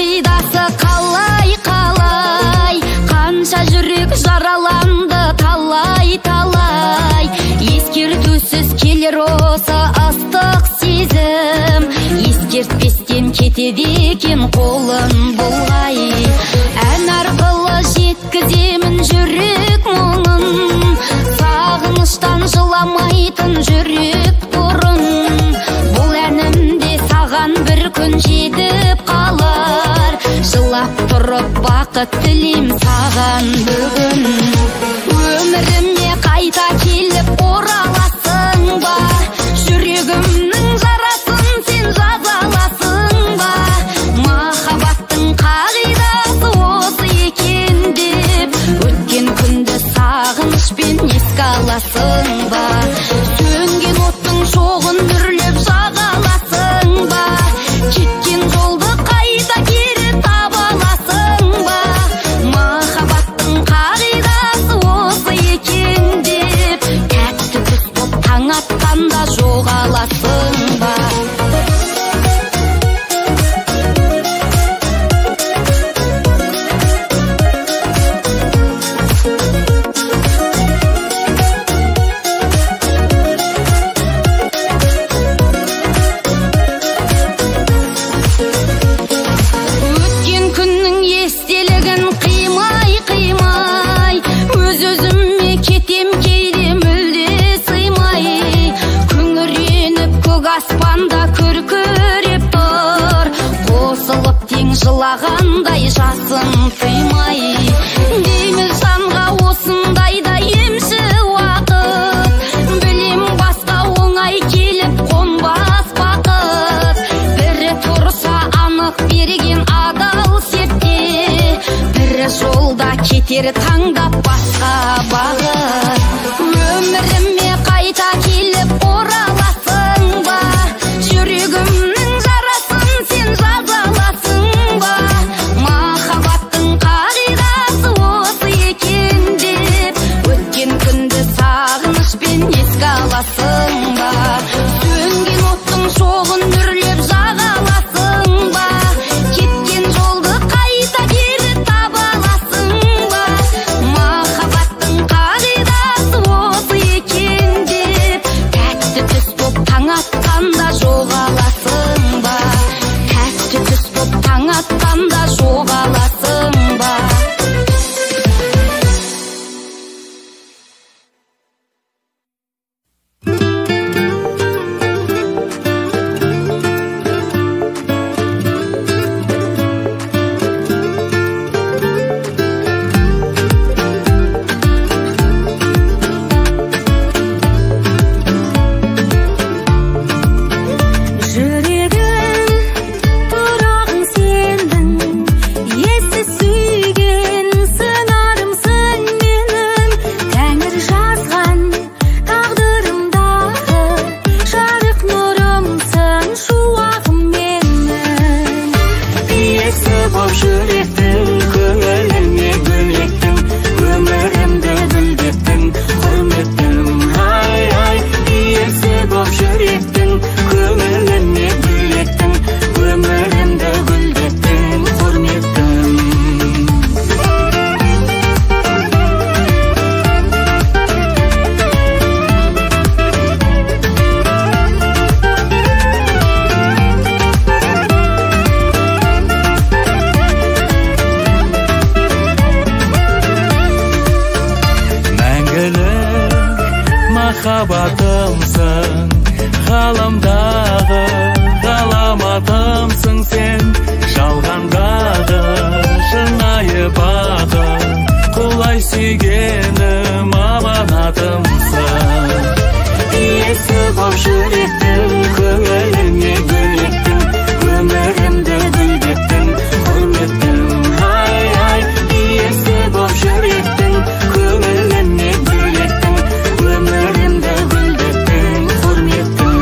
қағидасы қалай қалай, қанша жүрек жараланды талай ескертусіз келер осы ыстық сезім, ескертпестен кетеді екен қолын бұлғай. Ән арқылы жеткіземін жүрек мұңын, сағыныштан жыламайтын жүрек тұрын. Бұл әнімде саған бір күн жетіп қалар, жылап тұрып бақыт тілейм саған бүгін. Өміріме қайта келіп ораласың ба, жүрегімнің жарасын сен жазаласың ба. Махаббаттың қағидасы осы екен деп, өткен күнді сағынышпен еске аласың ба. Сөнген оттың шоғын бүрлеп жағаласың ба, кеткен жолды қайта кері таба аласың ба. Махаббаттың қағидасы осы екен деп, тәтті түс боп таң атқанда жоғаласың ба. Аспанда күркіреп тұр, қосылып тең жылағандай жасын тыймай. Дейміз жанға осындайда емші уақыт, білем басқа оңай келіп қонбас бақыт. Бірі тұрса анық берген адал септе, бірі жолда кетер таңдап басқа бағыт. Өміріме қайта келіп ораласың ба, жүрегімнің жарасын сен жазаласың ба. Махаббаттың қағидасы осы екен деп, өткен күнді сағынышпен еске аласың ба. Сөнген оттың шоғын бүрлеп жағаласың ба, кеткен жолды қайта кері таба аласың ба. Махаббаттың қағидасы осы екен деп, тәтті түс боп таң атқанда жоғаласың ба. Тәтті түс боп таң атқанда жоғаласың ба. Махаббатымсың, ғаламдағы ғаламатымсың сен, жалғандағы шынайы бақыт, құлай сүйгенім аманатымсың. Иесі боп жүректің, көңіліңе гүлеттің, өмірімді гүлдеттің, құрметтім. Ай, иесі боп жүректің, көңіліңе гүлеттің, өмірімді гүлдеттің, құрметтім.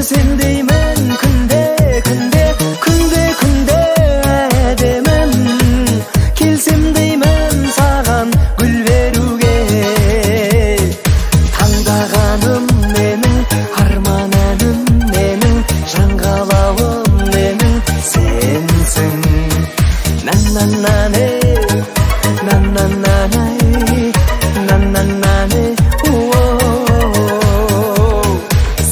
көрсем деймін күнде күнде күнде күнде әдемім келсем деймін саған гүл беруге таңдағаным менің арман әнім менің жаңғалауым менің сенсің нан-нан-нан-ей нан-нан-нан-ай нан-нан-нан-ей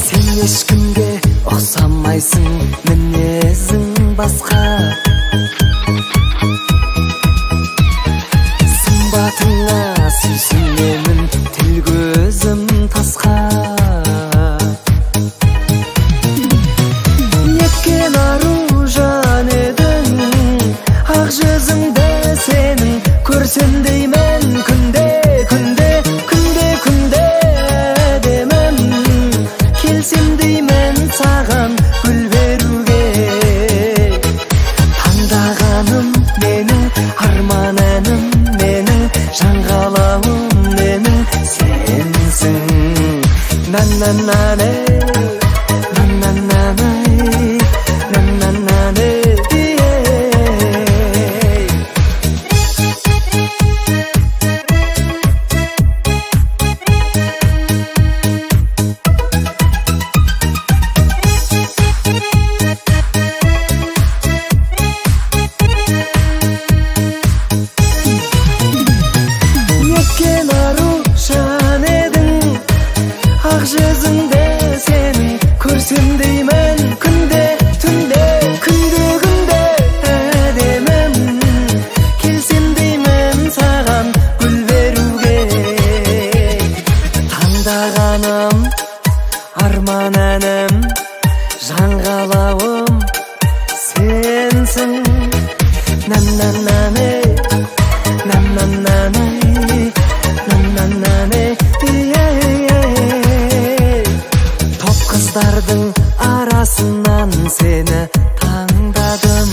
сен ешкімге ұқсамайсың мінезің басқа сымбатыңа сүйсінемін тіл көзім тасқа неткен ару жан едің ақ жүзіңді сенің көрсем деймін күнде күнде күнде күнде әдемім келсем деймін саған гүл беруге таңдағаным менің арман әнім менің жаңғалауым менің сенсің нан-нан-нан-ей нан-нан-нан-ай нан-нан-нан-ей неткен ару жан едің ақ жүзіңді сенің көрсем деймін күнде түнде күнде күнде әдемім келсем деймін саған гүл беруге таңдағаным арман әнім жаңғалауым сенсің нан-нан-нан-ей нан-нан-нан-ай нан-нан-нан-ей топ қыздардың арасынан сені таңдадым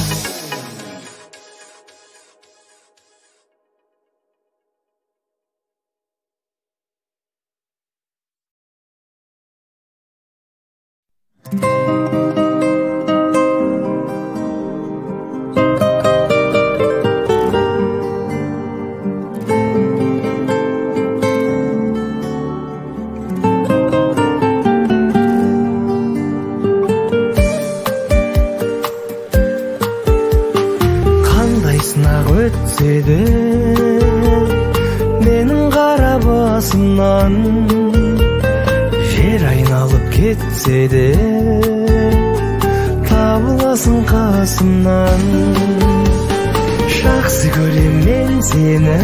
қандай сынақ өтсе де менің қара басымнан жер айналып кетсе де табыласың қасымнан жақсы көрем мен сені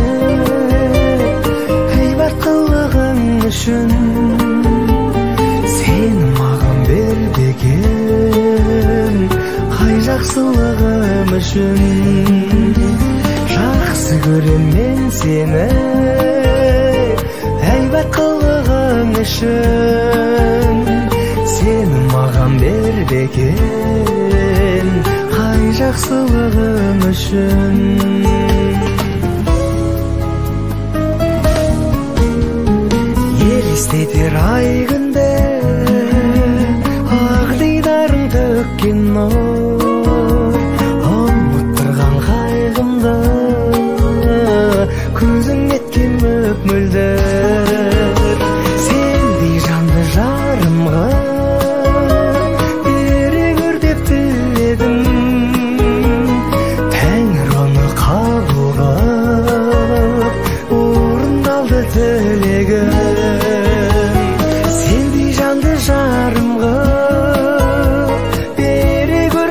әйбат қылығың үшін сені маған бербеген қай жақсылығым үшін жақсы көрем мен сені әйбат қылығың үшін сені маған бербеген қай жақсылығым үшін елестетер ай күнде ақ дидарың төккен нұр ұмыттырған қайғымды көзің еткен мөп-мөлдір сендей жанды жарымға бере көр деп тіледім тәңір оны қабыл қылып орындалды тілегім сендей жанды жарымға бере көр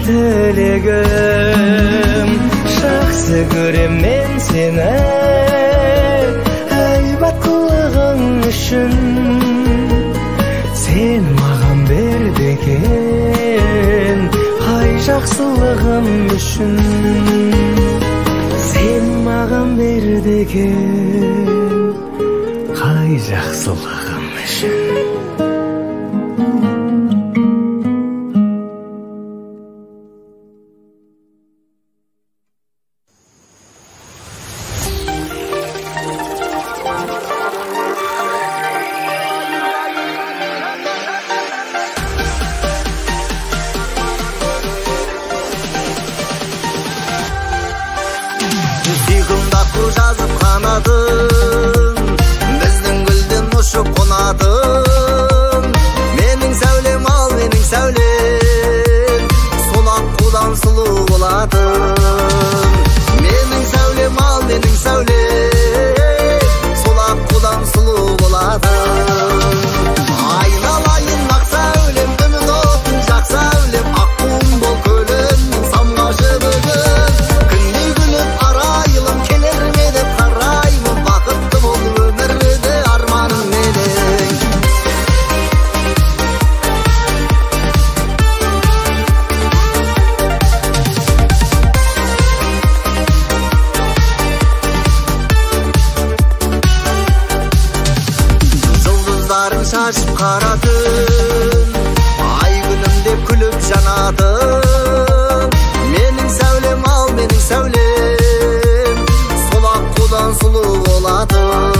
тілегім. Жақсы көрем мен сені әйбат қылығың үшін. Сен маған берді екен қай жақсылығым үшін. Сен маған берді екен қай жақсылығым үшін. Жазып қанадың, біздің гүлден ұшып қонадың. Менің сәулем ал, менің сәулем, сол аққудан сұлу боладың. Менің сәулем ал, менің сәулем, сол аққудан сұлу боладың. Айналайын ақ сәулем, үміт отын жақ сәулем, аққуым бол көлемнің самғашы бүгін. Күндей күліп арайлым келер ме деп қараймын, бақытты бол өмірде арманым менің. Жұлдыздарың шашып қара түн, ай күнім деп күліп жанадың. Менің сәулем ал, менің сәулем, сол аққудан сұлу боладың.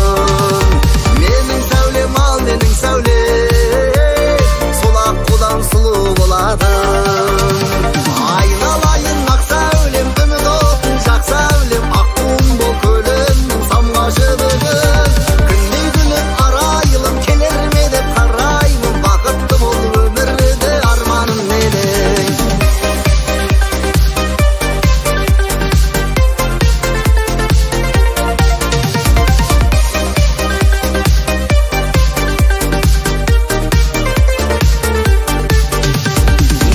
Менің сәулем ал, менің сәулем, сол аққудан сұлу боладың. Айналайын ақ сәулем, үміт отын жақ сәулем, аққуым бол көлемнің самғашы бүгін. Күндей күліп арайлым келер ме деп қараймын, бақытты бол өмірде арманым менің.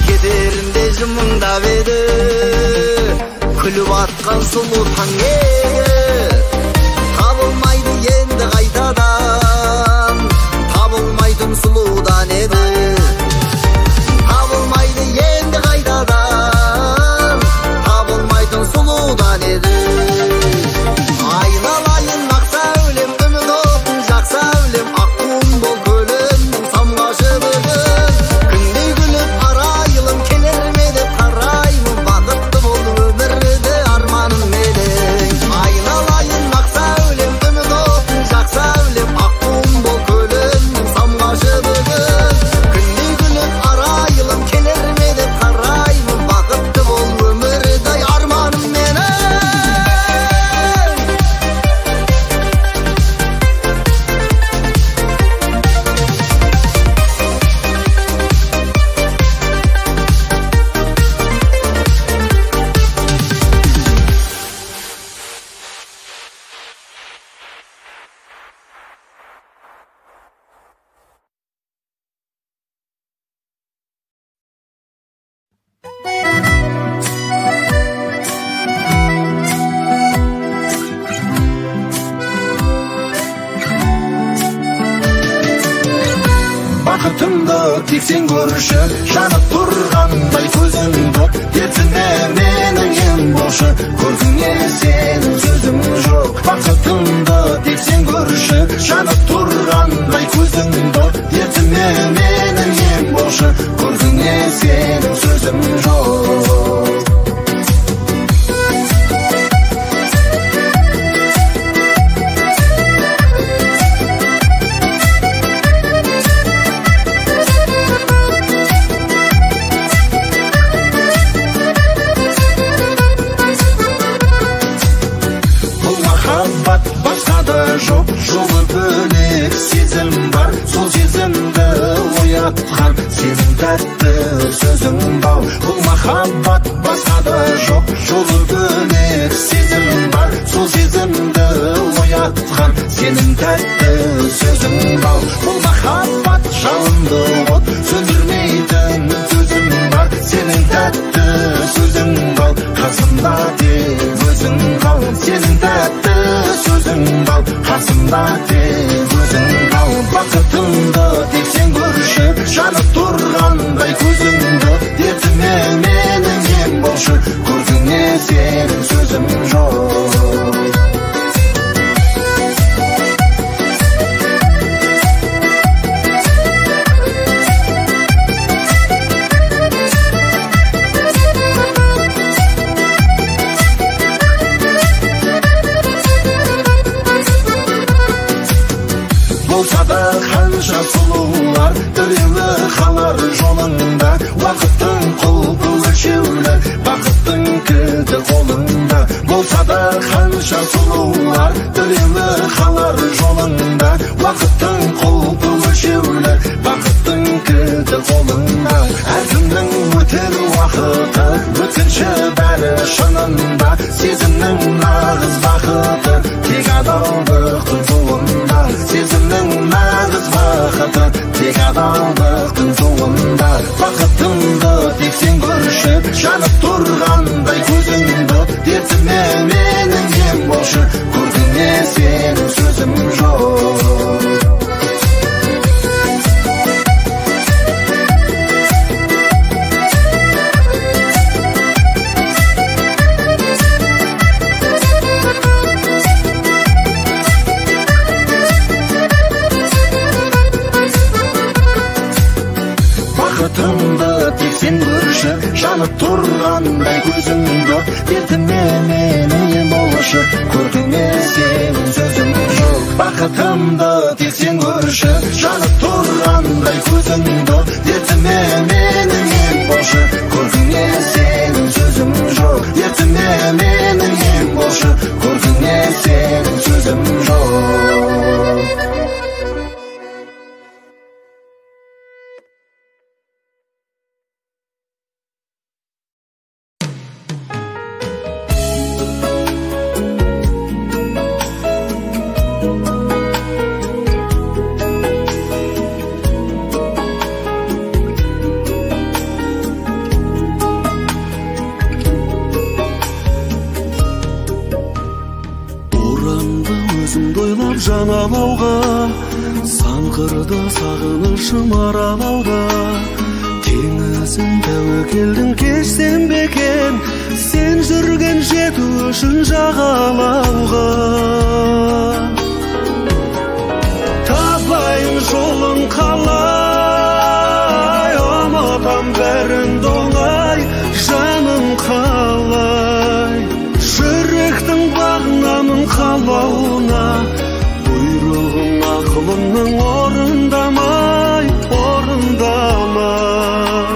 Кедерінде жымыңдап еді, күліп атқан сұлу таң еді. Табылмайды енді қайтадан, табылмайтын сұлудан еді. Табылмайды енді қайтадан, табылмайтын сұлудан еді. Айналайын ақ сәулем, үміт отын жақ сәулем, аққуым бол көлемнің самғашы бүгін. Күндей күліп арайлым келер ме деп қараймын, бақытты бол өмірде арманым менің. Айналайын ақ сәулем, үміт отын жақ сәулем, аққуым бол көлемнің самғашы бүгін. Күндей күліп арайлым келер ме деп қараймын, бақытты бол өмірде арманым менің. Бақытымды тек сен көрші, жанып тұрғандай көзіңді, ертеңде менің ем болшы, көркіңе сенің сөзім жоқ. Бақытымды тек сен көрші, жанып тұрғандай көзіңді, ертеңде менің ем болшы, көркіңе сенің сөзім жоқ. Жоқ, жолы бөлек сезім бар, сол сезімді оятқан сенің тәтті сөзің бау. Бұл махаббат басқа да жоқ, жолы бөлек сезім бар, сол сезімді оятқан сенің тәтті сөзің бау. Бұл махаббат жалынды от, сөндірмейтін төзім бар, сенің тәтті Болса да қанша сұлулар тірелі қалар жолыңда. Уақыттың құлпы өлшеулі, бақыттың кілті қолыңда. Болса да қанша сұлулар тірелі қалар жолыңда. Уақыттың құлпы өлшеулі, бақыттың кілті қолыңда. Әркімнің өтер уақыты, өткінші бәрі шынында. Сезімнің нағыз бақыты тек адалдықтың туында. Сезімнің нағыз бақыты тек адалдықтың туында. Бақытымды тек сен көрші, жанып тұрғандай көзіңді. Дертіме менің ем болшы, көркіңе сенің сөзім жоқ. Бақытымды тек сен көрші, жанып тұрғандай көзіңді. Дертіме менің ем болшы, көркіңе сенің сөзім жоқ. Бақытымды тек сен көрші, жанып тұрғандай көзіңді. Дертіме менің ем болшы, көркіңе сенің сөзім жоқ. Дертіме менің ем болшы, көркіңе сенің сөзім жоқ. Жаналауға санқырды сағынышым аралауда. Теңізін тәуекелдің кешсем бекен, сен жүрген жету үшін жағалауға. Табайын жолын қалай, ұмытам бәрін доңай, жаным қалай. Жүректің бағынамын қалауына, бұйрығын ақылымның орындамай, орындамай.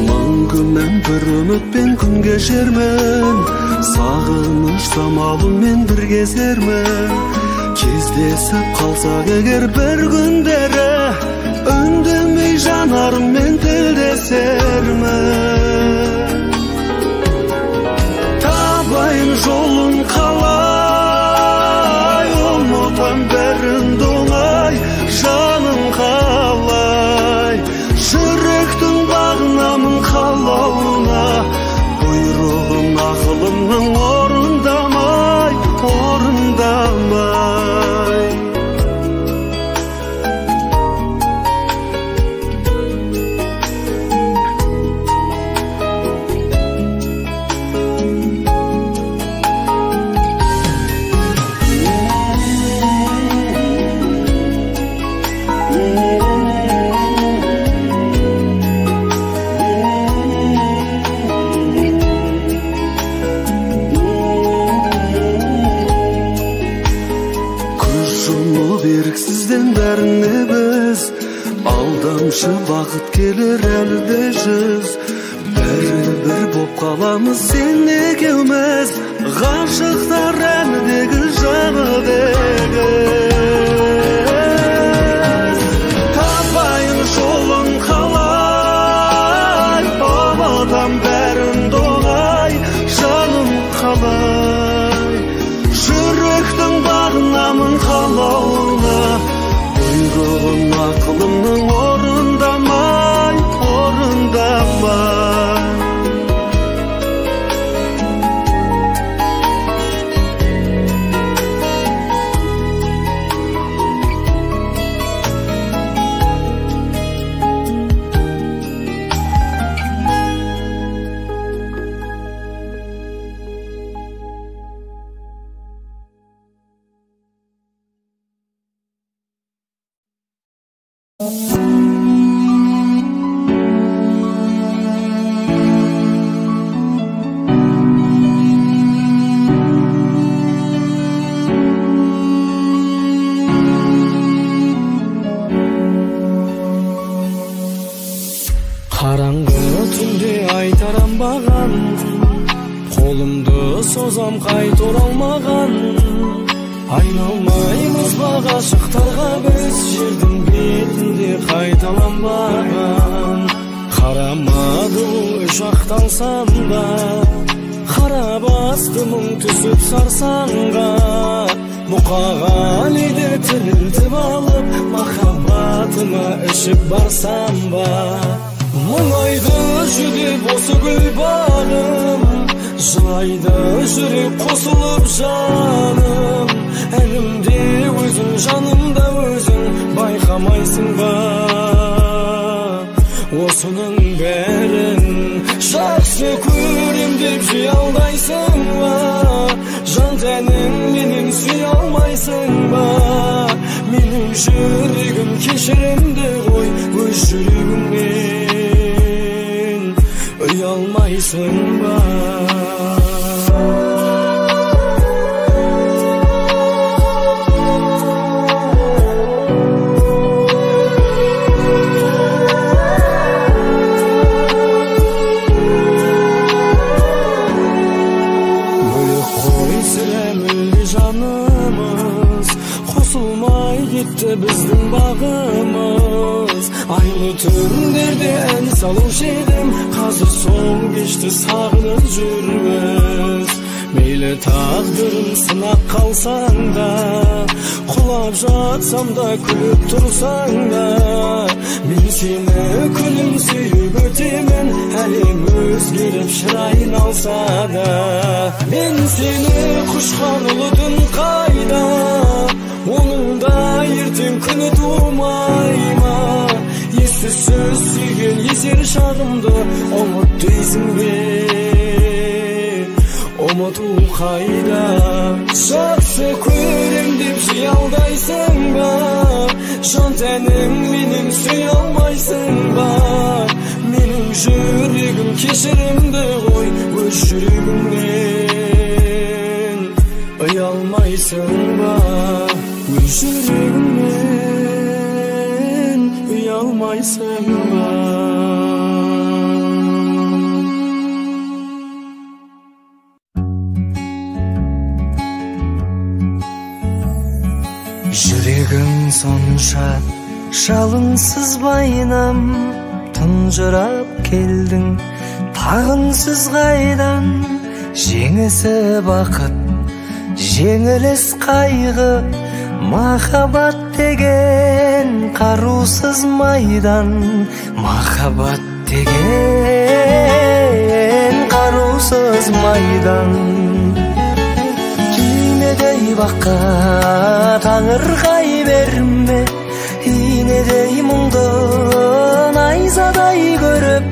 Мың күннен бір үмітпен күн кешермін, сағыныш самалымен бір кезермін. Кездесіп қалсақ егер бір күндері, үндемей жанарыммен тілдесермін. Табайын жолын қалай, ұмытам бәрін доңай, жаным қалай. Жүректің бағынамын қалауына, бұйрығын ақылымның орындамай, орындамай. Беріксізден бәріне біз, алдамшы бақыт келер әлі де жүз. Бәрі бір боп қаламыз сен екеуміз, ғашықтар әнідегі жаныдегі. Табайын жолын қалай, ұмытам бәрін доңай, жаным қалай. Жүректің бағынамын қалауына, бұйрығын ақылымның орындамай, орындамай. Қараңғы түнде айтарамбаған, қолымды созам қайта оралмаған. Айналмаймыз ғашықтарға біз, жердің бетінде қайталанбаған. Қарамады үш ақталсам да, қара басты мұң түсіп сарсаңға. Мұқағалиді тірілтіп алып, махаббатыма ішіп барсам ба. Мұңайды жүдеп осы гүл бағым, жылайды жүрек қосылып жаным. Әлімде өзің, жанымда өзің, байқамайсың ба осының бәрін? Жақсы көрем деп жей алдайсың ба? Жан тәнің менің сүй алмайсың ба? Менің жүрегім кешірімді ғой, өз жүрегіммен ұялмайсың ба? Біздің бағымыз айлы түндерде ән салушы едім, қазір сол кешті сағынып жүрміз. Мейлі тағдырым сынап қалсаң да, құлап жатсам да, күліп тұрсаң да, мен сені күлімсіреп өтемін. Әлем өзгеріп шырайын алса да, мен сені құшқан ұлы түн қайда, оның да ертең күні тумай ма? Ессіз сүйген есер шағымды ұмыт дейсің бе? Ұмыту қайда? Жақсы көрем деп жей алдайсың ба? Жан тәнің менің сүй алмайсың ба? Менің жүрегім кешірімді ғой, өз жүрегімнен ұялмайсың ба? Өз жүрегімнен ұялмайсың ба? Жүрегім сонша жалынсыз байнам, тұнжырап келдің тағынсыз қайдан? Жеңісі бақыт, жеңіліс қайғы, махаббат деген қарусыз майдан. Махаббат деген қарусыз майдан. Түймедей баққа таңырқай берме, инедей мұңды найзадай көріп,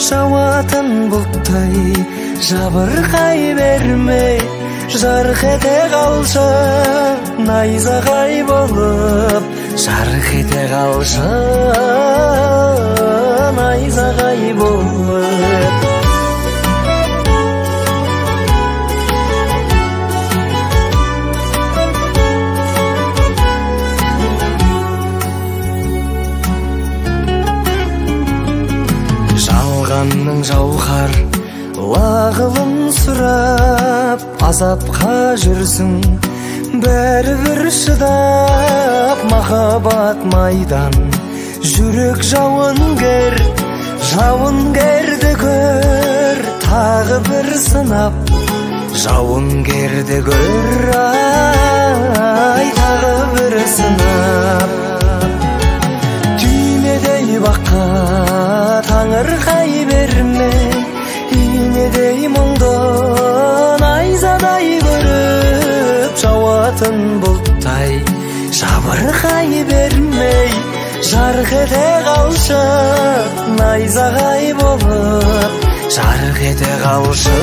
жауатын бұлттай жабырқай берме. Жарқ ете қалшы найзағай болып, жарқ ете қалшы найзағай болып. Жалғанның жауһар лағылын сұрап, азапқа жүрсің бәрібір шыдап. Махаббат майдан, жүрек жауынгер, жауынгерді көр, тағы бір сынап. Жауынгерді көр, ай, тағы бір сынап. Түймедей баққа таңырқай берме, инедей мұңды найзадай көріп, жауатын бұлттай жабырқай бермей. Жарқ ете қалшы найзағай болып, жарқ ете қалшы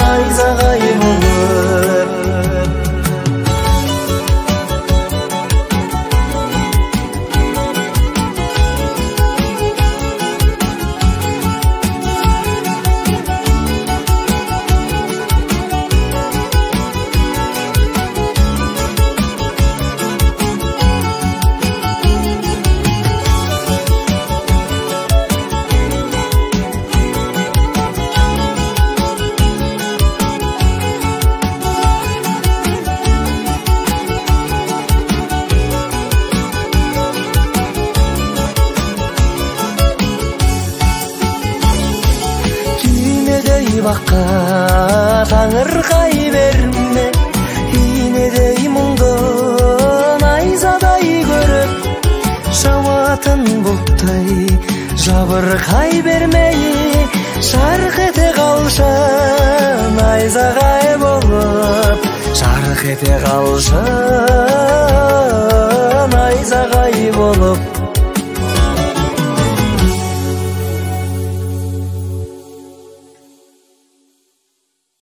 найзағай болып. баққа таңырқай берме, инедей мұңды найзадай көріп, жауатын бұлттай жабырқай бермей, жарқ ете қалшы найзағай болып, жарқ ете қалшы найзағай болып.